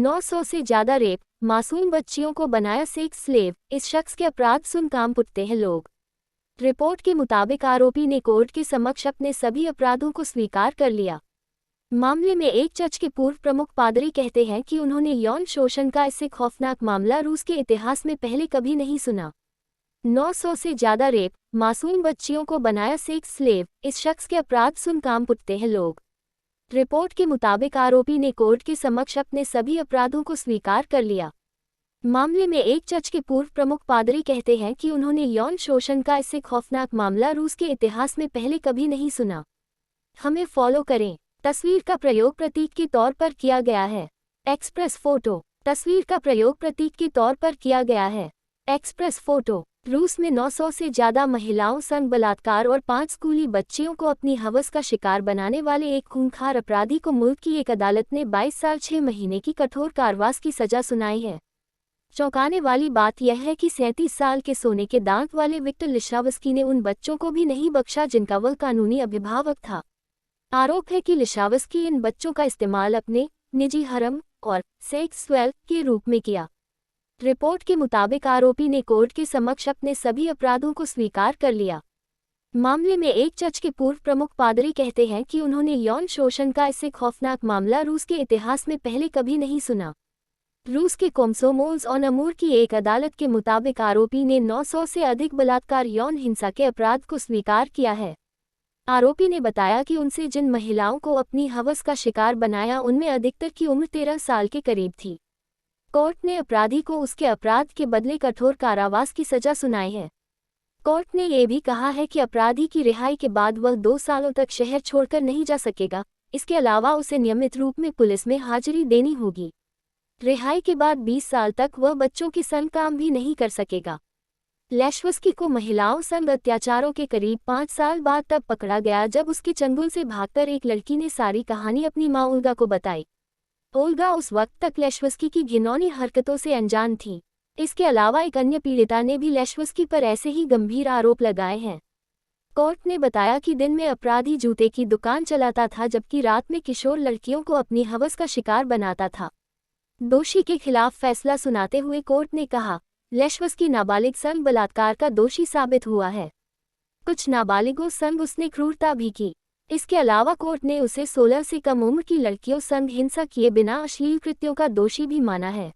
900 से ज्यादा रेप, मासूम बच्चियों को बनाया सेक्स स्लेव, इस शख्स के अपराध सुन कांप उठते हैं लोग। रिपोर्ट के मुताबिक आरोपी ने कोर्ट के समक्ष अपने सभी अपराधों को स्वीकार कर लिया। मामले में एक चर्च के पूर्व प्रमुख पादरी कहते हैं कि उन्होंने यौन शोषण का इससे खौफनाक मामला रूस के इतिहास में पहले कभी नहीं सुना। 900 से ज्यादा रेप, मासूम बच्चियों को बनाया सेक्स स्लेव, इस शख्स के अपराध सुन कांप उठते हैं लोग। रिपोर्ट के मुताबिक आरोपी ने कोर्ट के समक्ष अपने सभी अपराधों को स्वीकार कर लिया। मामले में एक चर्च के पूर्व प्रमुख पादरी कहते हैं कि उन्होंने यौन शोषण का इससे खौफनाक मामला रूस के इतिहास में पहले कभी नहीं सुना। हमें फॉलो करें। तस्वीर का प्रयोग प्रतीक के तौर पर किया गया है। Express photo. तस्वीर का प्रयोग प्रतीक के तौर पर किया गया है। Express photo. रूस में 900 से ज्यादा महिलाओं संग बलात्कार और 5 स्कूली बच्चियों को अपनी हवस का शिकार बनाने वाले एक खूंखार अपराधी को मुल्क की एक अदालत ने 22 साल 6 महीने की कठोर कारावास की सजा सुनाई है। चौंकाने वाली बात यह है कि 37 साल के सोने के दांत वाले विक्टर लिशावस्की ने उन बच्चों को भी नहीं बख्शा जिनका वह कानूनी अभिभावक था। आरोप है कि लिशावस्की इन बच्चों का इस्तेमाल अपने निजी हरम और सेक्स स्वेल के रूप में किया। रिपोर्ट के मुताबिक आरोपी ने कोर्ट के समक्ष अपने सभी अपराधों को स्वीकार कर लिया। मामले में एक चर्च के पूर्व प्रमुख पादरी कहते हैं कि उन्होंने यौन शोषण का इससे खौफनाक मामला रूस के इतिहास में पहले कभी नहीं सुना। रूस के कोमसोमोल्स और अमूर की एक अदालत के मुताबिक आरोपी ने 900 से अधिक बलात्कार यौन हिंसा के अपराध को स्वीकार किया है। आरोपी ने बताया कि उनसे जिन महिलाओं को अपनी हवस का शिकार बनाया उनमें अधिकतर की उम्र 13 साल के करीब थी। कोर्ट ने अपराधी को उसके अपराध के बदले कठोर कारावास की सजा सुनाई है। कोर्ट ने यह भी कहा है कि अपराधी की रिहाई के बाद वह 2 सालों तक शहर छोड़कर नहीं जा सकेगा। इसके अलावा उसे नियमित रूप में पुलिस में हाजिरी देनी होगी। रिहाई के बाद 20 साल तक वह बच्चों के संग काम भी नहीं कर सकेगा। लेश्वस्की को महिलाओं संग अत्याचारों के करीब 5 साल बाद तब पकड़ा गया जब उसके चंगुल से भागकर एक लड़की ने सारी कहानी अपनी मां ओल्गा को बताई। ओल्गा उस वक्त तक लेश्वस्की की घिनौनी हरकतों से अनजान थी। इसके अलावा एक अन्य पीड़िता ने भी लेश्वस्की पर ऐसे ही गंभीर आरोप लगाए हैं। कोर्ट ने बताया कि दिन में अपराधी जूते की दुकान चलाता था जबकि रात में किशोर लड़कियों को अपनी हवस का शिकार बनाता था। दोषी के खिलाफ फैसला सुनाते हुए कोर्ट ने कहा, लेश्वस्की नाबालिग संग बलात्कार का दोषी साबित हुआ है। कुछ नाबालिगों संग उसने क्रूरता भी की। इसके अलावा कोर्ट ने उसे 16 से कम उम्र की लड़कियों संग हिंसा किए बिना अश्लील कृत्यों का दोषी भी माना है।